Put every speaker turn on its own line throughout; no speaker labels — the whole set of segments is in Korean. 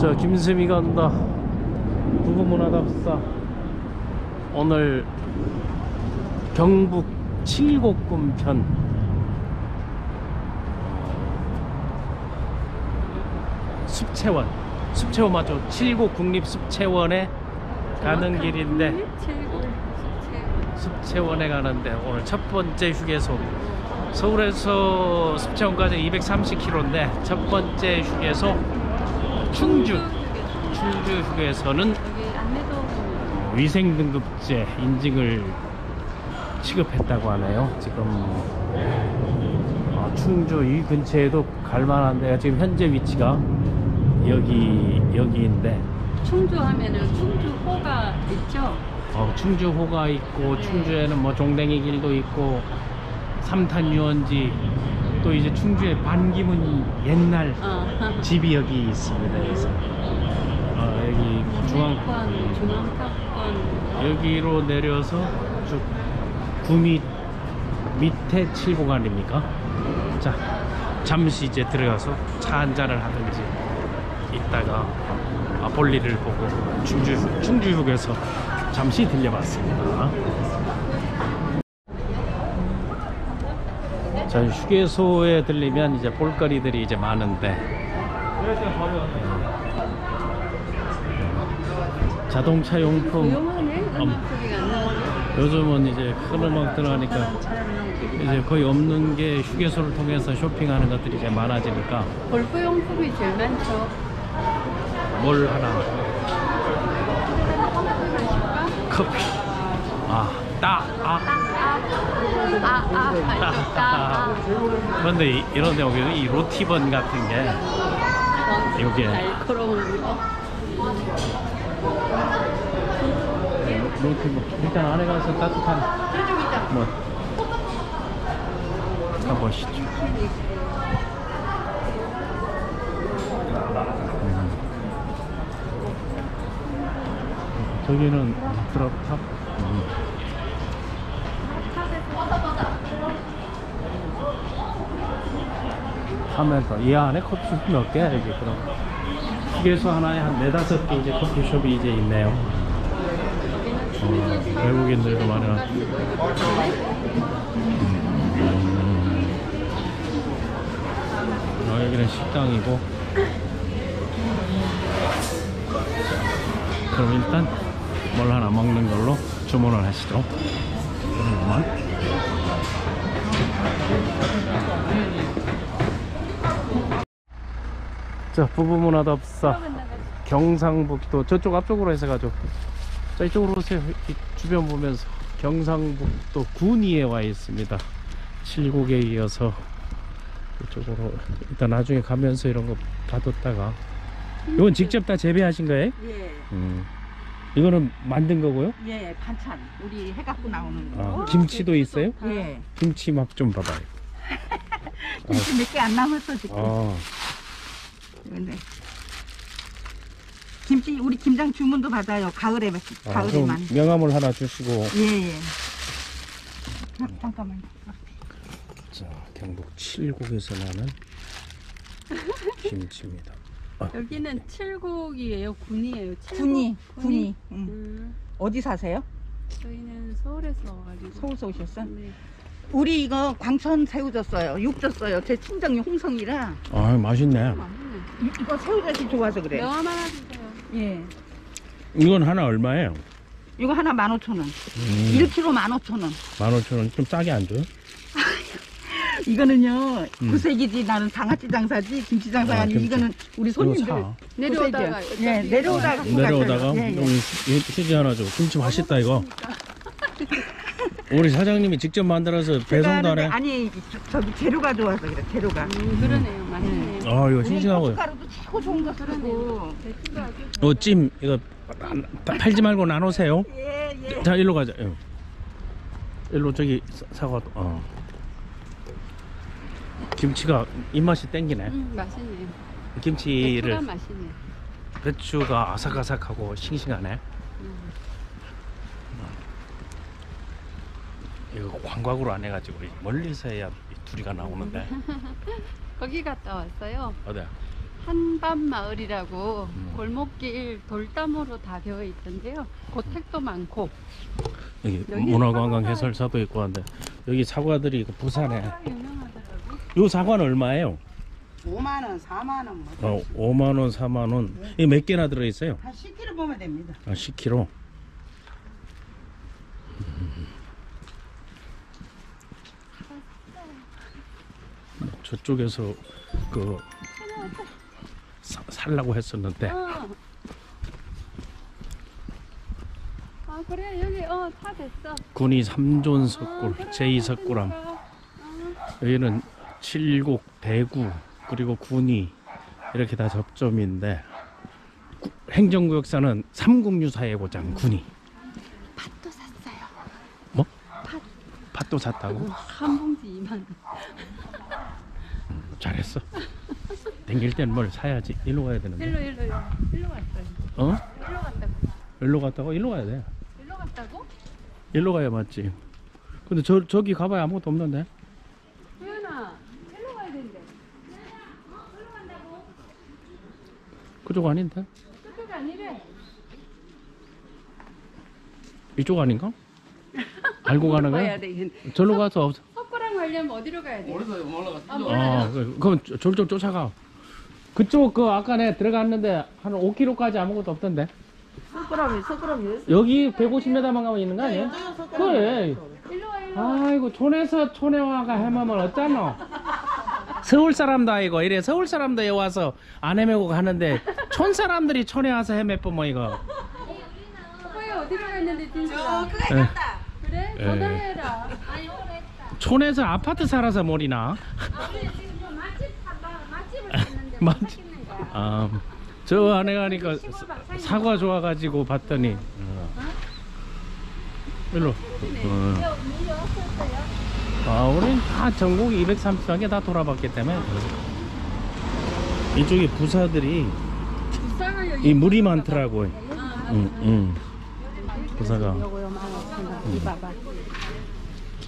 자, 김수미가 온다. 부부문화답사. 오늘 경북 칠곡군 편 숲채원 맞죠? 칠곡 국립숲채원에 가는 길인데, 숲채원에 가는데 오늘 첫 번째 휴게소. 서울에서 숲채원까지 230km인데 첫 번째 휴게소 충주 휴게소는 위생등급제 인증을 취급했다고 하네요. 지금 충주 이 근처에도 갈만한데요. 지금 현재 위치가 여기인데,
충주 하면은 충주호가 있죠?
충주호가 있고, 네. 충주에는 뭐 종댕이 길도 있고, 삼탄 유원지, 또 이제 충주에 반기문 옛날 집이 여기 있습니다. 그래서 여기 중앙탑권 여기로 내려서 쭉 구미 밑에 칠곡 아닙니까? 자, 잠시 이제 들어가서 차 한잔을 하든지 이따가 볼일을 보고 충주 휴게소 잠시 들려봤습니다. 자, 휴게소에 들리면 이제 볼거리들이 이제 많은데, 자동차 용품, 요즘은 이제 큰 음악 들어가니까 이제 거의 없는 게 휴게소를 통해서 쇼핑하는 것들이 이제 많아지니까
골프 용품이 제일 많죠.
뭘 하나? 커피. 그런데 이런 데 오면 이 로티번 같은 게 요게
날카로운 거.
로티번 일단 안에 가서 따뜻한 뭐 가보시죠. 저기는 드롭탑. 하면서 이 안에 커피숍이 몇 개야 여기? 그럼 휴게소 하나에 한 4-5개 이제 커피숍이 이제 있네요. 외국인들도 많아. 여기는 식당이고. 그럼 일단 뭘 하나 먹는 걸로 주문을 하시죠. 그러면 자, 부부문화답사 경상북도 저쪽 앞쪽으로 해서 가죠. 자, 이쪽으로 오세요. 이 주변 보면서 경상북도 군위에 와 있습니다. 칠곡에 이어서 이쪽으로 일단 나중에 가면서 이런 거 봐뒀다가. 이건 직접 다 재배하신 거예요?
예.
이거는 만든 거고요?
예, 반찬. 우리 해갖고 나오는 거.
김치도 있어요?
예.
김치 맛 좀 봐봐요.
김치 몇 개 안 남았어, 지금. 근데 김치, 우리 김장 주문도 받아요. 가을에만.
명함을 하나 주시고.
예. 잠깐만요.
자, 경북 칠곡에서 나는 김치입니다.
여기는 칠곡이에요? 군이에요?
군이. 어디 사세요?
저희는 서울에서 와가지고.
서울서 오셨어?
네.
우리 이거 광천 새우 줬어요. 육 줬어요. 제 친정이 홍성이라.
맛있네.
이거 새우젓이 좋아서 그래.
명함 하나 주세요.
예.
이건 하나 얼마예요?
이거 하나 15,000원. 1kg 15,000원.
15,000원. 좀 싸게 안 줘요?
이거는요, 구색이지. 나는 장아찌 장사지, 김치 장사가 아니고, 이거는 우리 손님들.
내려오다가.
예, 내려오다가.
여기 휴지 하나 줘. 김치 맛있다, 이거. 우리 사장님이 직접 만들어서 배송도 하네.
아니, 저기 재료가 좋아서 그래, 재료가.
그러네요. 맛있네요.
이거 싱싱하고요.
고춧가루도 최고 좋은 거 쓰고.
찜, 이거 팔지 말고 나누세요.
예.
자, 일로 가자. 일로 저기 사과도. 김치가 입맛이 땡기네.
맛있네.
김치를
배추가 맛있네.
배추가 아삭아삭하고 싱싱하네. 이거 광각으로 안 해가지고 멀리서 해야 둘이가 나오는데.
거기 갔다 왔어요.
어디?
한밤마을이라고 골목길 돌담으로 다 되어 있던데요. 고택도 많고.
여기
여기
문화관광
사과가-
해설사도 있고 한데 여기 사과들이 그 부산에
유명하더라고.
요 사과는 얼마예요?
5만 원, 4만 원 뭐.
5만원 4만원 이게 몇 개나 들어있어요?
한 10kg 보면 됩니다.
10kg. 저쪽에서 그 살라고 했었는데
아 그래 여기 다 됐어.
군이 3존 석굴
그래,
제2석굴암
됐으니까.
여기는 칠곡 대구 그리고 군이 이렇게 다 접점인데 행정구역사는 삼국유사의 고장 군이.
팥도 샀어요.
뭐?
팥.
팥도 샀다고?
한 봉지 2만 원.
잘했어. 댕길 땐 뭘 사야지. 일로 가야 되는데.
일로 갔어요. 일로 갔다고.
일로 갔다고? 일로 가야 돼.
일로 갔다고?
일로 가야 맞지. 근데 저기 가봐야 아무것도 없는데.
유연아 일로 가야 된대.
그쪽 아닌데?
그쪽이 아니래.
이쪽 아닌가? 알고 가는 거야?
가야 돼. 이건.
절로 가서 없어.
석고랑 가려면 어디로 가야 돼?
그럼 졸졸 쫓아가. 그쪽 그 아까 내가 들어갔는데 한 5km까지 아무것도 없던데.
석굴암이
여기 150m만 가면 있는 거 아니야? 그래.
일로 와 일로.
아이고 촌에서 촌에 와가 헤매면 어쩌노? 서울 사람도 아니고 이래 서울 사람도 여기 와서 안 헤매고 가는데 촌 사람들이 촌에 와서 헤매쁘면 이거.
석고에 어디로 갔는데 진짜?
예.
그래?
예.
전화해라.
촌에서 아파트 살아서 모리나? 맛집. 저 안에 가니까 사과 좋아가지고 봤더니 일로. 우린 다 전국이 230개 다 돌아봤기 때문에 이쪽에 부사들이
부사가 여기.
이 물이 많더라고. 부사가.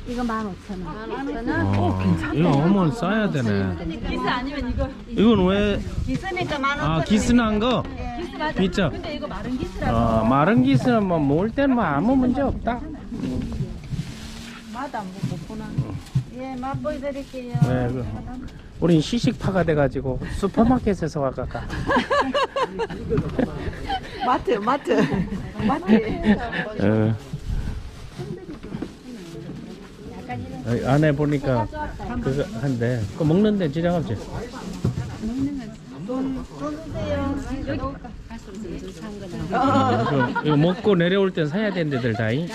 이거 15,000원.
이거 어머 싸야 되네.
기스 아니면 이거.
이건 왜?
기스니까 15,000원.
기스난 거?
기스 맞아.
있죠?
근데 이거 마른 기스라고.
마른 기스는 뭐 모을 때는 뭐 아무 문제 없다.
맛 안 보구나. 예, 맛보여드릴게요.
네, 우린 시식파가 돼가지고 슈퍼마켓에서 와가까.
마트.
안에 보니까 그거 한데 그거 먹는데 지장 없지? 이거 먹고 내려올 땐 사야 되는 데들 다이.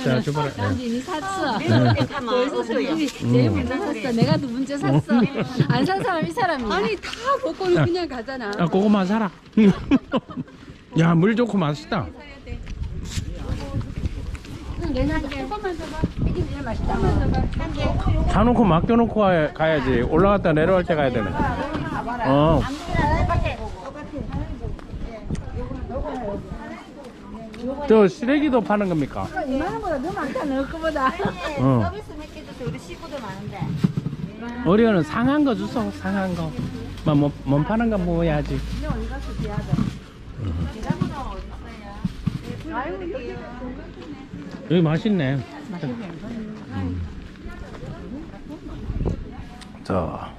자, 줘봐라.
이미 샀어.
벌써
제일 먼저 샀어. 내가 두 번째 샀어. 안 산 사람 이 사람이야. 아니 다 먹고는 그냥 가잖아.
그거만 사라. 야, 물 좋고 맛있다.
조금만 더 봐. 이게 제일 맛있다. 조금만 더 봐.
사놓고 맡겨놓고 가야지. 올라갔다 내려올 때 가야 되네. 저 시래기도 파는 겁니까?
2만 원보다 더 많다. 너 거보다.
서비스 몇 개 줘서 우리 식구도 많은데.
우리는 상한 거 주소. 상한 거. 못 파는 거 먹어야지. 여기 맛있네. 자,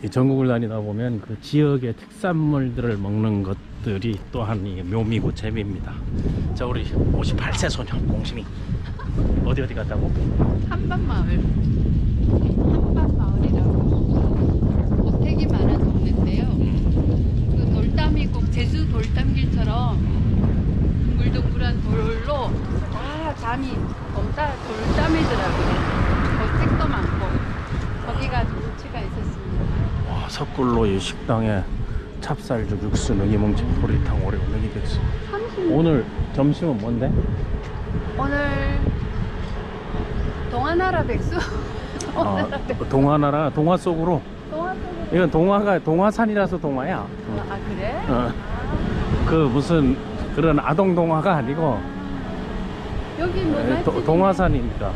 이 전국을 다니다 보면 그 지역의 특산물들을 먹는 것들이 또한 이 묘미고 재미입니다. 자, 우리 58세 소녀 공심이 어디 갔다고?
한밤마을. 한밤마을이라고. 고택이 많은 동네인데요. 그 돌담이 꼭 제주 돌담길처럼 둥글둥글한 돌로 담이 돌담이더라고요. 고택도 많고 거기가 눈치가 있었습니다.
와, 석굴로 이 식당에 찹쌀죽, 육수, 능이뭉치, 보리탕, 오레오, 능이백수. 오늘 점심은 뭔데?
오늘 동아나라 백수.
동화나라, 동화 속으로.
동아 속으로.
이건 동화산이라서 동화야.
아 그래?
그 무슨 그런 아동 동화가 아니고
여기 뭐 맛집이
동화산입니다.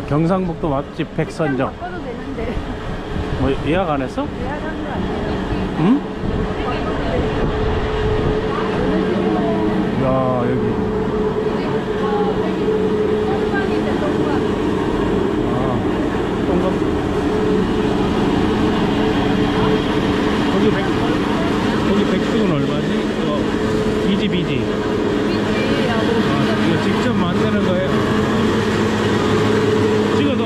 경상북도 맛집 백선정.
바꿔도 되는데
뭐 예약 안 했어?
예약한 거 아니에요?
응? 야, 여기. 아, 동감. 거기 백숙은 얼마지? 이거 비지. 아, 이거 직접 만드는 거예요? 찍어도.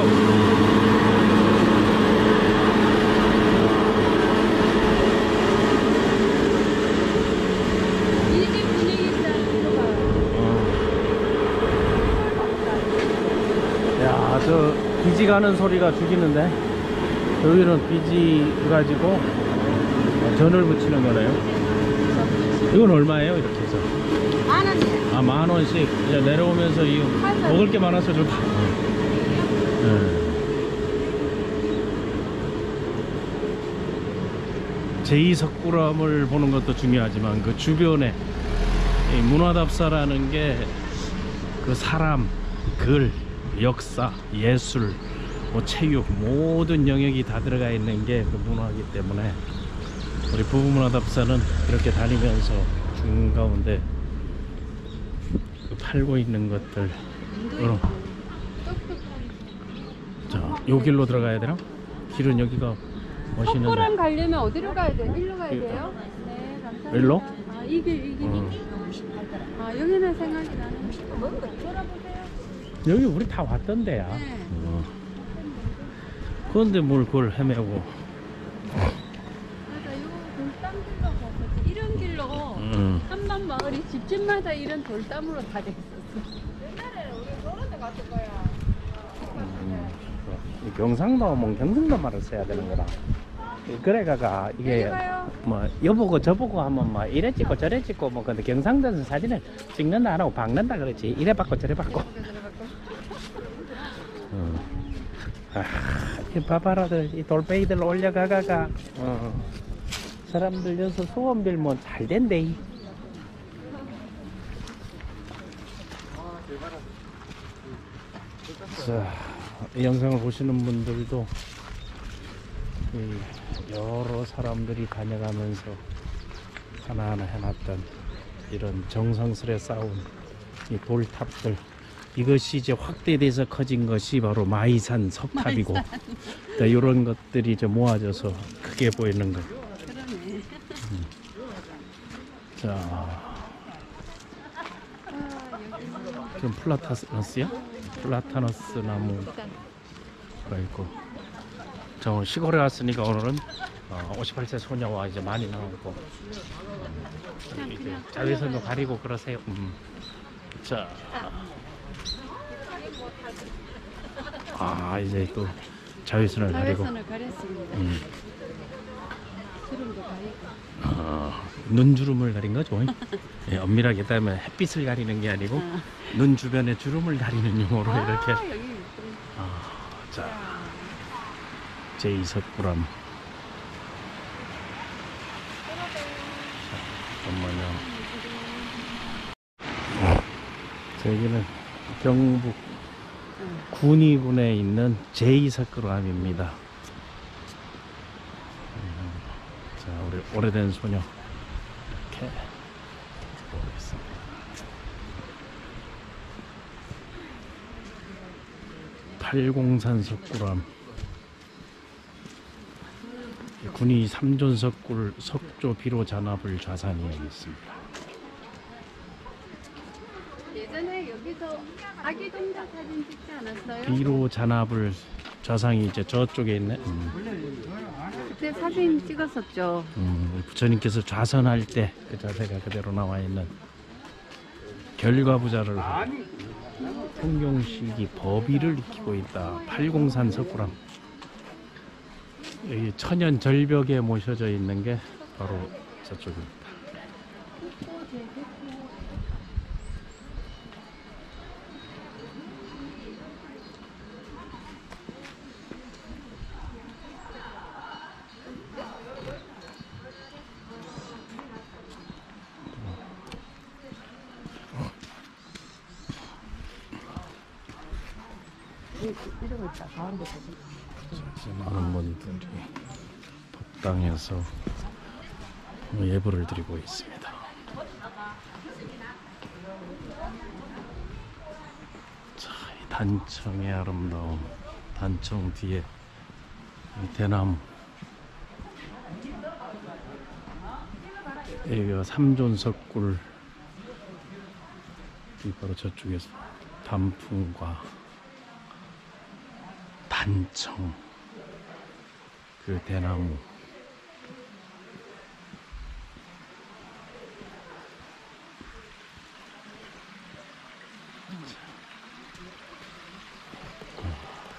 야, 저 비지 가는 소리가 죽이는데. 여기는 비지 가지고 전을 붙이는 거네요. 이건 얼마예요? 이렇게 해서.
10,000원이에요.
아, 10,000원씩. 이제 내려오면서 이 먹을 게 많아서 좋다. 제2석굴암을 보는 것도 중요하지만 그 주변에 이 문화답사라는 게 그 사람, 글, 역사, 예술, 뭐 체육 모든 영역이 다 들어가 있는 게 그 문화이기 때문에 우리 부부문화답사는 이렇게 다니면서 중가운데 그 팔고 있는 것들. 자, 요 길로 들어가야 되나? 길은 여기가 멋있는데.
석굴암 가려면 어디로 가야 돼요? 일로 가야 돼요? 네, 감사합니다.
일로?
아, 이 길. 아, 여기는 생각이 나는. 돌아보세요.
여기 우리 다 왔던 데야.
네.
그런데 뭘 그걸 헤매고.
맞아, 이거 돌담길로 가서 이런 길로 한반 마을이 집집마다 이런 돌담으로 다 돼 있었어. 옛날에 우리 저런 데 갔을 거야.
경상도 오면 경상도 말을 써야 되는 거라. 그래가가 이게 뭐 여보고 저보고 하면 뭐 이래 찍고 저래 찍고 뭐 근데 경상도에서 사진을 찍는다 안 하고 박는다 그렇지. 이래 받고 저래 받고. 이 바바라들 이 돌베이들 올려가가가 사람들 여기서 소원 빌면 잘 된대. 자, 이 영상을 보시는 분들도 이 여러 사람들이 다녀가면서 하나하나 해놨던 이런 정성스레 쌓은 이 돌탑들, 이것이 이제 확대돼서 커진 것이 바로 마이산 석탑이고, 이런 것들이 이제 모아져서 크게 보이는 거.
그러네.
자, 좀 플라타너스야? 플라타너스 나무가 있고. 저 시골에 왔으니까 오늘은 58세 소녀와 이제 많이 나오고 이제 자외선도 가리고 그러세요. 자, 이제 또 자외선을 가리고.
자외선을 가렸습니다. 주름도 가리고.
눈주름을 가린 거죠. 예, 엄밀하게 따면 햇빛을 가리는 게 아니고 눈 주변에 주름을 가리는 용어로 이렇게.
여기
자, 제2석굴암. 잠깐만요. 여기는 경북 군위군에 있는 제2석굴암입니다. 자, 우리 오래된 소녀 이렇게 보겠습니다. 팔공산 석굴암. 군위 3존 석굴 석조 비로 잔압을 좌산이 여기 있습니다.
예전에 여기서 아기 동자 사진 찍지 않았어요?
비로 잔압을 좌상이 이제 저쪽에 있네.
그때 사진 찍었었죠.
부처님께서 좌선할 때 그 자세가 그대로 나와 있는 결과부자를 통경식이 법위를 익히고 있다. 팔공산 석굴암. 여기 천연 절벽에 모셔져 있는 게 바로 저쪽입니다. 많은 분들이 법당에서 예불을 드리고 있습니다. 자, 이 단청의 아름다움, 단청 뒤에 이 대나무, 여기가 삼존석굴, 이 바로 저쪽에서 단풍과 단청, 그 대나무,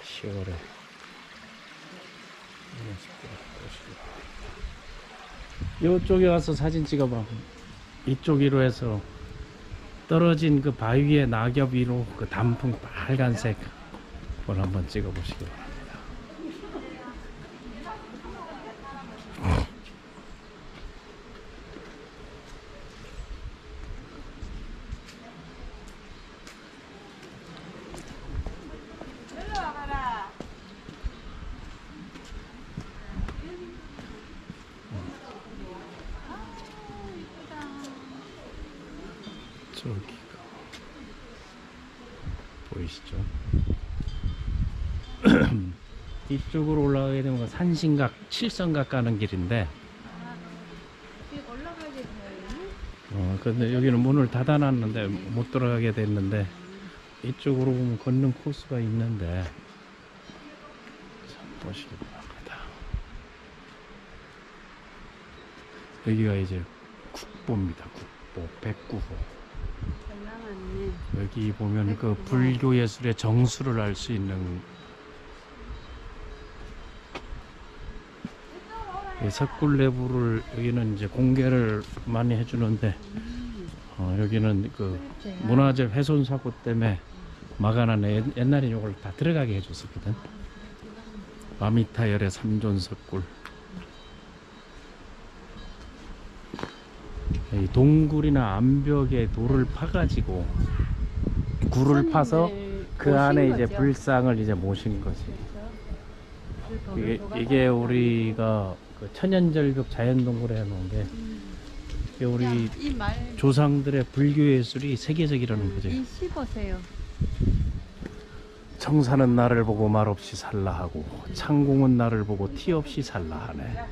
시월에 이쪽에 와서 사진 찍어봐. 이쪽으로 해서 떨어진 그 바위 위에 낙엽 위로 그 단풍 빨간색 그걸 한번 찍어보시기 바랍니다. 저기가 보이시죠? 이쪽으로 올라가게 되면 산신각, 칠성각 가는 길인데,
올라가게 돼요.
근데 여기는 문을 닫아놨는데 못 들어가게 됐는데, 이쪽으로 보면 걷는 코스가 있는데, 참 보시기 바랍니다. 여기가 이제 국보입니다. 국보, 백구호.
잘 남았네.
여기 보면 그 불교 예술의 정수를 알 수 있는 이 석굴내부를 여기는 이제 공개를 많이 해주는데, 여기는 그 문화재 훼손 사고 때문에 막아놨네. 옛날에 이걸 다 들어가게 해줬었거든. 아미타열의 삼존석굴. 이 동굴이나 암벽에 돌을 파가지고 굴을 파서 그 안에 이제 불상을 이제 모신 거지. 이게 우리가 그 천연절벽 자연동굴에 해놓은 게, 이게 우리
이말
조상들의 불교 예술이 세계적이라는 거지.
이 씹으세요.
청사는 나를 보고 말없이 살라 하고, 창공은 나를 보고 티 없이 살라 하네.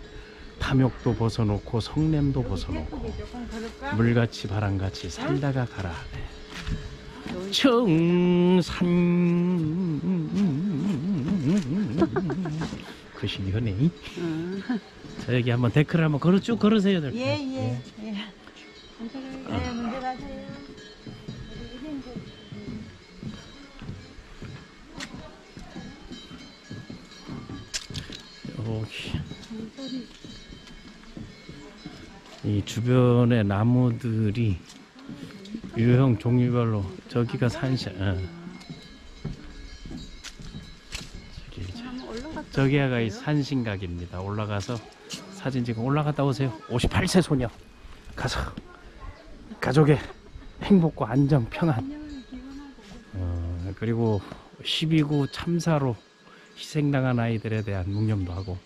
탐욕도 벗어놓고 성냄도 벗어놓고 물같이 바람같이 살다가 가라 하네. 청산 그 시기네. 자, 여기 한번 댓글 한번 쭉 걸으세요. 댓글.
예. 네, 먼저 가세요.
여기 이 주변의 나무들이 유형 종류별로, 저기가 산샤, 저기가 이 산신각입니다. 올라가서 사진 찍고 올라갔다 오세요. 58세 소녀 가서 가족의 행복과 안정, 평안, 그리고 12구 참사로 희생당한 아이들에 대한 묵념도 하고,